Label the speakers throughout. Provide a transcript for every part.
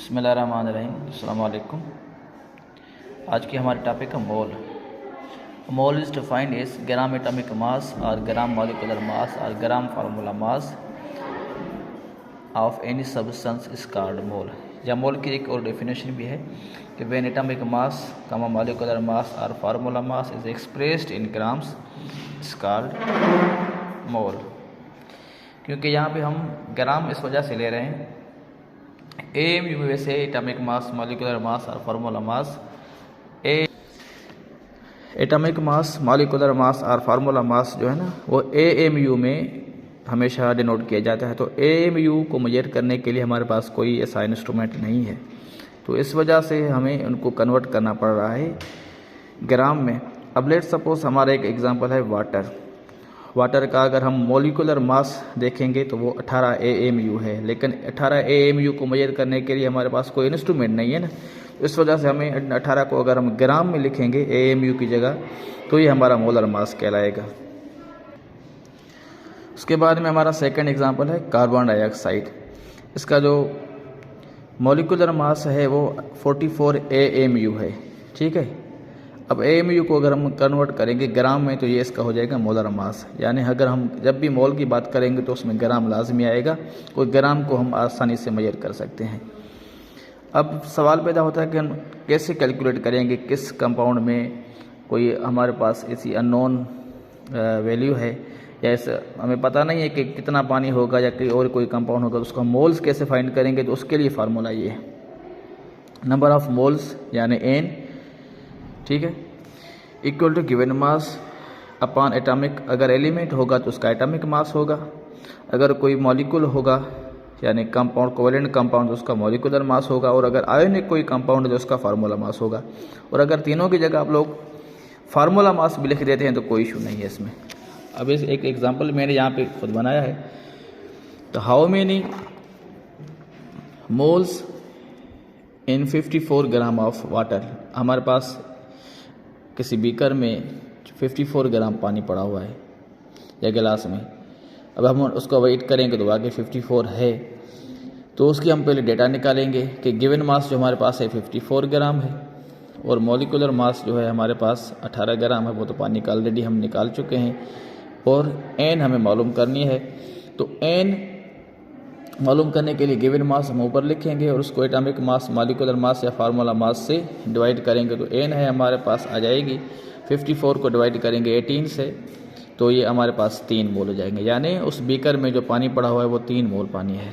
Speaker 1: बिस्मिल्लाहिर्रहमानिर्रहीम। अस्सलाम वालेकुम। आज की हमारी टॉपिक है mole. Mole is defined as gram atomic mass और ग्राम मॉलिक्यूलर मास और gram formula mass of any substance is called mole. या मोल की एक और डेफिनेशन भी है कि व्हेन एटॉमिक मास कमा मॉलिक्यूलर मास और formula mass is expressed in grams is called mole. क्योंकि यहाँ पे हम ग्राम इस वजह से ले रहे हैं, AMU में वैसे एटॉमिक मास, मॉलिक्यूलर मास और फार्मूला मास, एटॉमिक मास, मॉलिक्यूलर मास और फार्मूला मास जो है ना वो AMU में हमेशा डिनोट किया जाता है। तो AMU को मेजर करने के लिए हमारे पास कोई ऐसा इंस्ट्रूमेंट नहीं है, तो इस वजह से हमें उनको कन्वर्ट करना पड़ रहा है ग्राम में। अब लेट सपोज हमारा एक एग्जांपल है वाटर का अगर हम मॉलिक्यूलर मास देखेंगे तो वो 18 AMU है, लेकिन 18 AMU को मेजर करने के लिए हमारे पास कोई इंस्ट्रूमेंट नहीं है ना। इस वजह से हमें 18 को अगर हम ग्राम में लिखेंगे AMU की जगह तो ये हमारा मोलर मास कहलाएगा। उसके बाद में हमारा सेकंड एग्जांपल है कार्बन डाइऑक्साइड। इसका जो मॉलिक्यूलर मास है वो 44 AMU है, ठीक है। अब AMU को अगर हम कन्वर्ट करेंगे ग्राम में तो ये इसका हो जाएगा मोलर मास। यानी अगर हम जब भी मोल की बात करेंगे तो उसमें ग्राम लाजमी आएगा, कोई ग्राम को हम आसानी से मेजर कर सकते हैं। अब सवाल पैदा होता है कि हम कैसे कैलकुलेट करेंगे, किस कंपाउंड में कोई हमारे पास ऐसी अननोन वैल्यू है या ऐसा हमें पता नहीं है कि कितना पानी होगा या और कोई कंपाउंड होगा, तो उसका मोल्स कैसे फाइंड करेंगे। तो उसके लिए फार्मूला ये है, नंबर ऑफ मोल्स यानी N, ठीक है, equal to given mass upon atomic. अगर एलिमेंट होगा तो उसका एटॉमिक मास होगा, अगर कोई मॉलिक्यूल होगा यानी कंपाउंड, कोवेलेंट कंपाउंड, तो उसका मॉलिक्यूलर मास होगा, और अगर आयोनिक कोई कंपाउंड है तो उसका फार्मूला मास होगा। और अगर तीनों की जगह आप लोग फार्मूला मास भी लिख देते हैं तो कोई इशू नहीं है इसमें। अब इस एक एग्जांपल मैंने यहाँ पे खुद बनाया है। तो how many moles in 54 gram of water. हमारे पास किसी बीकर में 54 ग्राम पानी पड़ा हुआ है या गिलास में। अब हम उसको वेट करेंगे तो आगे 54 है, तो उसकी हम पहले डेटा निकालेंगे कि गिवन मास जो हमारे पास है 54 ग्राम है और मॉलिक्यूलर मास जो है हमारे पास 18 ग्राम है। वो तो पानी का ऑलरेडी हम निकाल चुके हैं, और N हमें मालूम करनी है। तो N मालूम करने के लिए गिवन मास हम ऊपर लिखेंगे और उसको एटॉमिक मास, मॉलिक्यूलर मास या फार्मूला मास से डिवाइड करेंगे। तो N है हमारे पास आ जाएगी, 54 को डिवाइड करेंगे 18 से तो ये हमारे पास 3 मोल हो जाएंगे। यानी उस बीकर में जो पानी पड़ा हुआ है वो 3 मोल पानी है।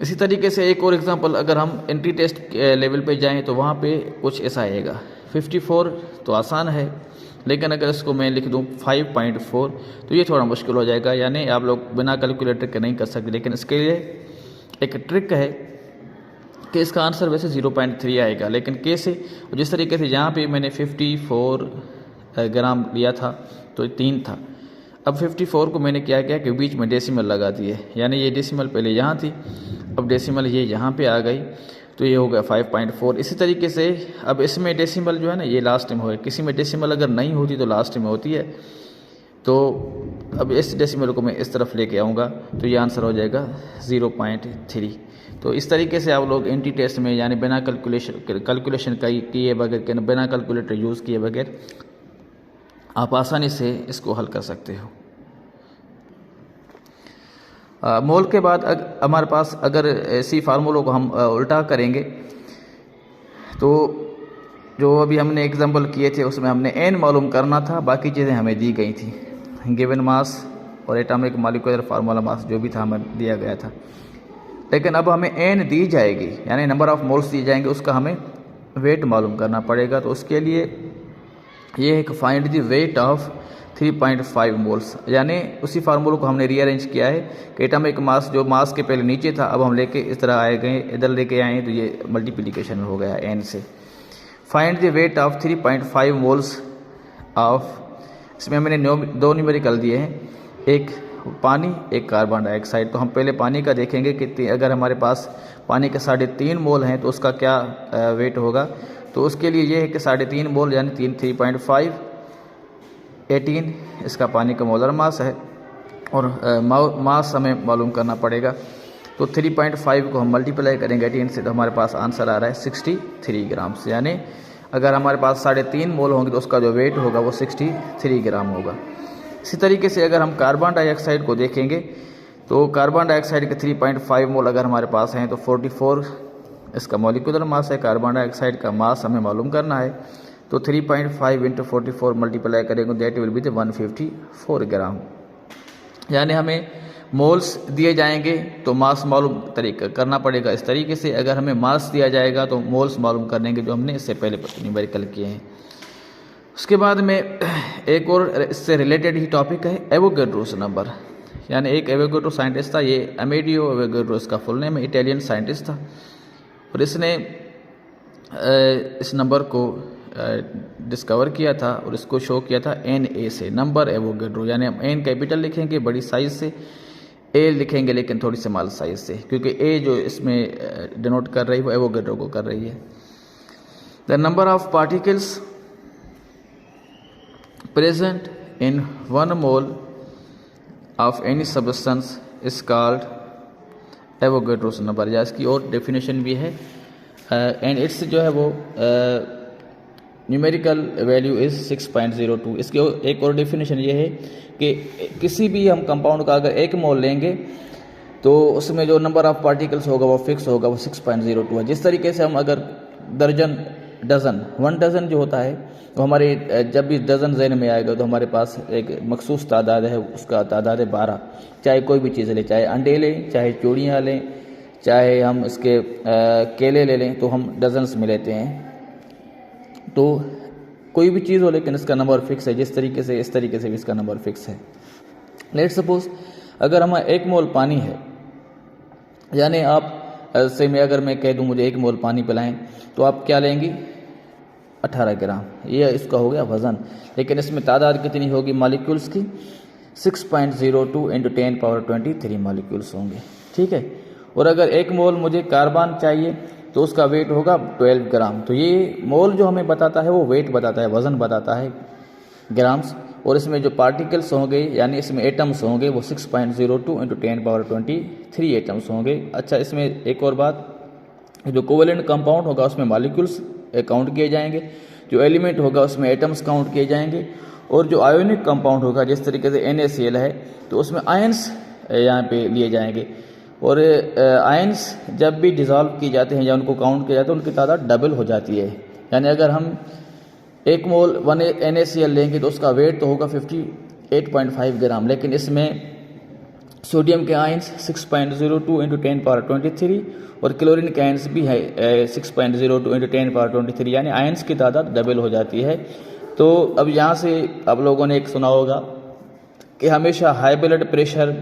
Speaker 1: इसी तरीके से एक और एग्जांपल, अगर हम एंट्री टेस्ट लेवल पे जाएं तो वहाँ पे कुछ ऐसा आएगा। 54 तो आसान है, लेकिन अगर इसको मैं लिख दूं 5.4 तो ये थोड़ा मुश्किल हो जाएगा। यानी आप लोग बिना कैलकुलेटर के नहीं कर सकते, लेकिन इसके लिए एक ट्रिक है कि इसका आंसर वैसे 0.3 आएगा, लेकिन कैसे, जिस तरीके से यहाँ पे मैंने 54 ग्राम लिया था तो 3 था। अब 54 को मैंने क्या किया कि बीच में डेसिमल लगा दिए, यानी ये डेसिमल पहले यहाँ थी, अब डेसिमल ये यहाँ पे आ गई तो ये हो गया 5.4। इसी तरीके से अब इसमें डेसिमल जो है ना ये लास्ट में होगा, किसी में डेसिमल अगर नहीं होती तो लास्ट में होती है। तो अब इस डेसिमल को मैं इस तरफ लेके आऊँगा तो ये आंसर हो जाएगा 0.3। तो इस तरीके से आप लोग एंट्री टेस्ट में यानी बिना कैलकुलेशन किए बगैर, बिना कैलकुलेटर यूज़ किए बगैर आप आसानी से इसको हल कर सकते हो। मोल के बाद हमारे पास अगर ऐसी फार्मूलों को हम उल्टा करेंगे तो जो अभी हमने एग्जांपल किए थे उसमें हमने N मालूम करना था, बाकी चीज़ें हमें दी गई थी, गिवन मास और एटॉमिक मॉलिक्यूलर फार्मूला मास जो भी था हमें दिया गया था। लेकिन अब हमें N दी जाएगी यानी नंबर ऑफ़ मोल्स दिए जाएंगे, उसका हमें वेट मालूम करना पड़ेगा। तो उसके लिए ये एक find the weight of 3.5 moles, यानी उसी फार्मूले को हमने रीअरेंज किया है कि एटॉमिक मास जो मास के पहले नीचे था अब हम लेके इस तरह आए गए, इधर लेके आए तो ये मल्टीप्लिकेशन हो गया N से। Find the weight of 3.5 moles of, इसमें मैंने 2 न्यूमेरिकल दिए हैं, एक पानी एक कार्बन डाइऑक्साइड। तो हम पहले पानी का देखेंगे कि अगर हमारे पास पानी के 3.5 मोल हैं तो उसका क्या वेट होगा। तो उसके लिए ये है कि 3.5 मोल यानी 3.5 18 इसका पानी का मोलर मास है, और मास हमें मालूम करना पड़ेगा। तो 3.5 को हम मल्टीप्लाई करेंगे 18 से, तो हमारे पास आंसर आ रहा है 63 ग्राम से। यानी अगर हमारे पास 3.5 मोल होंगे तो उसका जो वेट होगा वो 63 ग्राम होगा। इसी तरीके से अगर हम कार्बन डाइऑक्साइड को देखेंगे तो कार्बन डाइऑक्साइड के 3.5 मोल अगर हमारे पास हैं तो 44 इसका मॉलिक्यूलर मास है। कार्बन डाइऑक्साइड का मास हमें मालूम करना है, तो 3.5 × 44 मल्टीप्लाई करेंगे, दैट विल बी 154 ग्राम। यानी हमें मोल्स दिए जाएंगे तो मास मालूम तरीका करना पड़ेगा इस तरीके से। अगर हमें मास दिया जाएगा तो मोल्स मालूम करने के, जो हमने इससे पहले न्यूमेरिकल किए हैं। उसके बाद में एक और इससे रिलेटेड ही टॉपिक है एवोगैड्रोस नंबर। यानी एक एवोगैड्रो साइंटिस्ट था, ये अमेडियो एवोगैड्रो इसका फुल नेम है, इटालियन साइंटिस्ट था, और इसने इस नंबर को डिस्कवर किया था और इसको शो किया था Na से, नंबर एवोगैड्रो। यानी हम N कैपिटल लिखेंगे बड़ी साइज से, A लिखेंगे लेकिन थोड़ी स्मॉल साइज से, क्योंकि A जो इसमें डिनोट कर रही है वो एवोगैड्रो को कर रही है। The number of particles present in 1 mole of any substance is called Avogadro's number, या इसकी और डेफिनेशन भी है। एंड इट्स जो है वो न्यूमेरिकल वैल्यू इज़ 6.02। इसकी एक और डेफिनेशन ये है कि किसी भी हम कंपाउंड का अगर 1 मोल लेंगे तो उसमें जो नंबर ऑफ पार्टिकल्स होगा वो फिक्स होगा, वो 6.02 है। जिस तरीके से हम अगर दर्जन, डज़न, 1 डज़न जो होता है, तो हमारे जब भी डज़न ज़हन में आएगा तो हमारे पास एक मखसूस तादाद है, उसका तादाद है 12। चाहे कोई भी चीज़ लें, चाहे अंडे लें, चाहे चूड़ियाँ लें, चाहे हम इसके केले ले लें, तो हम डजन्स में लेते हैं। तो कोई भी चीज़ हो लेकिन इसका नंबर फिक्स है, जिस तरीके से इस तरीके से भी इसका नंबर फिक्स है। लेट सपोज अगर हमारा 1 मोल पानी है, यानी आप से मैं अगर मैं कह दूं मुझे 1 मोल पानी पिलाएं, तो आप क्या लेंगी? 18 ग्राम। ये इसका हो गया वज़न। लेकिन इसमें तादाद कितनी होगी मॉलिक्यूल्स की? 6.02 × 10⁻23 मॉलिक्यूल्स होंगे, ठीक है। और अगर 1 मोल मुझे कार्बन चाहिए तो उसका वेट होगा 12 ग्राम। तो ये मोल जो हमें बताता है वो वेट बताता है, वज़न बताता है ग्राम्स। और इसमें जो पार्टिकल्स होंगे यानी इसमें एटम्स होंगे वो 6.02 × 10⁻23 एटम्स होंगे। अच्छा, इसमें एक और बात, जो कोवेलेंट कंपाउंड होगा उसमें मॉलिक्यूल्स काउंट किए जाएंगे, जो एलिमेंट होगा उसमें एटम्स काउंट किए जाएंगे, और जो आयोनिक कंपाउंड होगा जिस तरीके से NaCl है तो उसमें आयंस यहाँ पे लिए जाएंगे। और आयंस जब भी डिज़ोल्व की जाते हैं या उनको काउंट किया जाता है, उनकी तादाद डबल हो जाती है। यानी अगर हम 1 मोल 1 NaCl लेंगे तो उसका वेट तो होगा 58.5 ग्राम, लेकिन इसमें सोडियम के आयंस 6.02 × 10⁻23 और क्लोरीन के आयंस भी है 6.02 × 10⁻23, यानी आयंस की तादाद डबल हो जाती है। तो अब यहाँ से आप लोगों ने एक सुना होगा कि हमेशा हाई ब्लड प्रेशर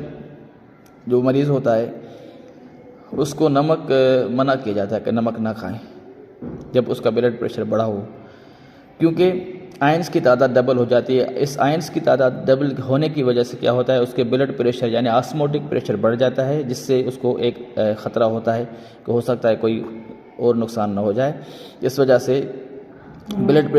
Speaker 1: जो मरीज़ होता है उसको नमक मना किया जाता है कि नमक ना खाएं जब उसका ब्लड प्रेशर बढ़ा हो, क्योंकि आयंस की तादाद डबल हो जाती है। इस आयंस की तादाद डबल होने की वजह से क्या होता है, उसके ब्लड प्रेशर यानी ऑस्मोटिक प्रेशर बढ़ जाता है, जिससे उसको एक ख़तरा होता है कि हो सकता है कोई और नुकसान ना हो जाए। इस वजह से ब्लड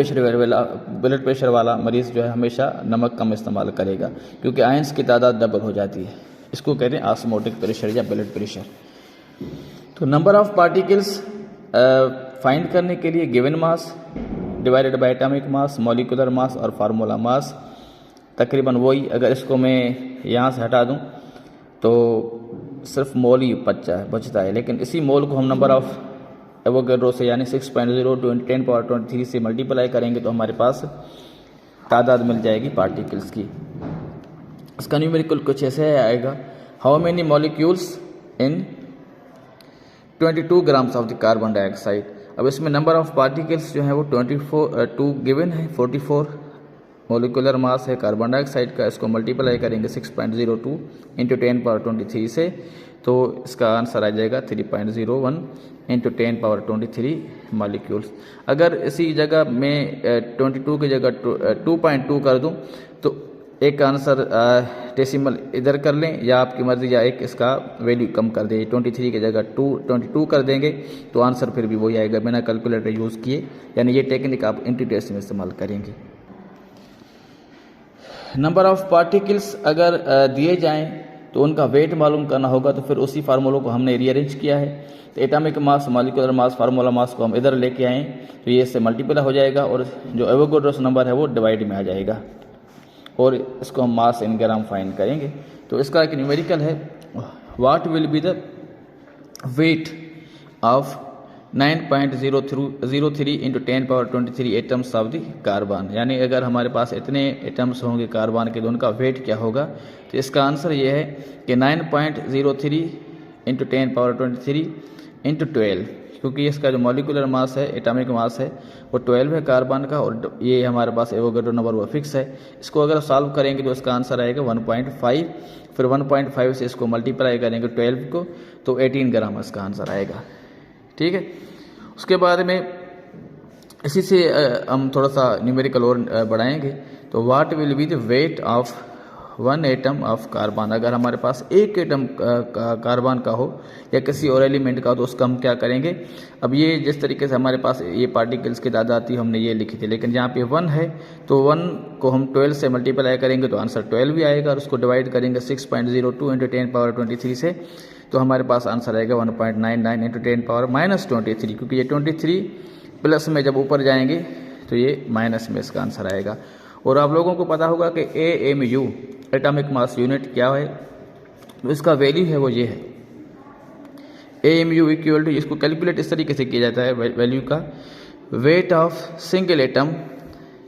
Speaker 1: प्रेशर वाला मरीज़ जो है हमेशा नमक कम इस्तेमाल करेगा, क्योंकि आयंस की तादाद डबल हो जाती है। इसको कहते हैं ऑस्मोटिक प्रेशर या ब्लड प्रेशर। तो नंबर ऑफ पार्टिकल्स फाइंड करने के लिए given mass divided by atomic mass, molecular mass और फार्मूला मास तकरीबन वही। अगर इसको मैं यहाँ से हटा दूँ तो सिर्फ मोल ही बचता है, लेकिन इसी मोल को हम नंबर ऑफ एवोगैड्रो से यानी 6.02 × 10⁻23 से मल्टीप्लाई करेंगे तो हमारे पास तादाद मिल जाएगी पार्टिकल्स की। इसका न्यूमेरिकल कुछ ऐसे आएगा, how many molecules in 22 grams of the carbon dioxide. अब इसमें नंबर ऑफ पार्टिकल्स जो है वो 2 गिवन है, 44 मोलिकुलर मास है कार्बन डाइऑक्साइड का। इसको मल्टीप्लाई करेंगे 6.02 × 10⁻23 से, तो इसका आंसर आ जाएगा 3.01 × 10⁻23 मॉलिक्यूल्स। अगर इसी जगह मैं 22 की जगह 2.2 कर दूं तो एक आंसर डेसिमल इधर कर लें, या आपकी मर्जी, या एक इसका वैल्यू कम कर दें। 23 की जगह 22 कर देंगे तो आंसर फिर भी वही आएगा बिना कैलकुलेटर यूज़ किए। यानी ये टेक्निक आप इंटी टेस्ट में इस्तेमाल करेंगे। नंबर ऑफ पार्टिकल्स अगर दिए जाएं तो उनका वेट मालूम करना होगा, तो फिर उसी फार्मूलों को हमने रीअरेंज किया है। तो atomic mass, molecular mass, formula mass को हम इधर लेके आए, तो ये इससे मल्टीप्लाई हो जाएगा और जो एवोगाड्रोस नंबर है वो डिवाइड में आ जाएगा और इसको हम मास इन ग्राम फाइंड करेंगे। तो इसका एक न्यूमेरिकल है, what will be the weight of 9.003 into 10⁻23 atoms of the carbon, यानी अगर हमारे पास इतने एटम्स होंगे कार्बन के तो उनका वेट क्या होगा। तो इसका आंसर ये है कि 9.03 इंटू 10⁻23 इंटू 12, क्योंकि इसका जो मॉलिक्यूलर मास है, एटॉमिक मास है, वो 12 है कार्बन का और ये हमारे पास एवोगाड्रो नंबर वो फिक्स है। इसको अगर सॉल्व करेंगे तो इसका आंसर आएगा 1.5, फिर 1.5 से इसको मल्टीप्लाई करेंगे 12 को, तो 18 ग्राम इसका आंसर आएगा। ठीक है, उसके बाद में इसी से हम थोड़ा सा न्यूमेरिकल और बढ़ाएंगे। तो what will be the weight of 1 atom of carbon, अगर हमारे पास एक एटम कार्बन का हो या किसी और एलिमेंट का हो तो उसका हम क्या करेंगे। अब ये जिस तरीके से हमारे पास ये पार्टिकल्स की तादाद थी हमने ये लिखी थी, लेकिन यहाँ पे 1 है तो 1 को हम 12 से मल्टीप्लाई करेंगे तो आंसर 12 भी आएगा और उसको डिवाइड करेंगे 6.02 इंटू 10⁻23 से, तो हमारे पास आंसर आएगा 1.99 इंटू 10⁻23, क्योंकि ये 23 प्लस में जब ऊपर जाएंगे तो ये माइनस में इसका आंसर आएगा। और आप लोगों को पता होगा कि AMU एटॉमिक मास यूनिट क्या है, तो इसका वैल्यू है वो ये है, AMU इक्वल टू, इसको कैलकुलेट इस तरीके से किया जाता है वैल्यू का, वेट ऑफ सिंगल एटम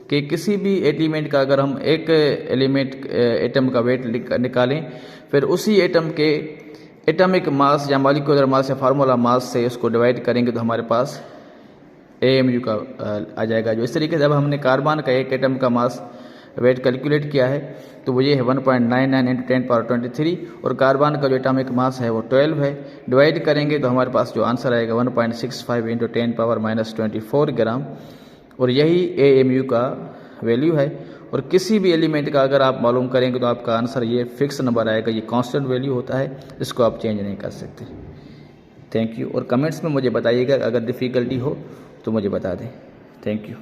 Speaker 1: के किसी भी एलिमेंट का, अगर हम एक एलिमेंट एटम का वेट निकालें फिर उसी एटम के एटॉमिक मास या मॉलिक्यूलर मास या फार्मूला मास से उसको डिवाइड करेंगे तो हमारे पास AMU का आ जाएगा। जो इस तरीके से जब हमने कार्बन का एक एटम का मास वेट कैलकुलेट किया है तो वो ये है 1.99 इंटू 10⁻23 और कार्बन का जो एटॉमिक मास है वो 12 है, डिवाइड करेंगे तो हमारे पास जो आंसर आएगा 1.65 इंटू 10⁻24 ग्राम, और यही AMU का वैल्यू है। और किसी भी एलिमेंट का अगर आप मालूम करेंगे तो आपका आंसर ये फिक्स नंबर आएगा, ये कांस्टेंट वैल्यू होता है, इसको आप चेंज नहीं कर सकते। थैंक यू, और कमेंट्स में मुझे बताइएगा अगर डिफ़िकल्टी हो तो मुझे बता दें। Thank you.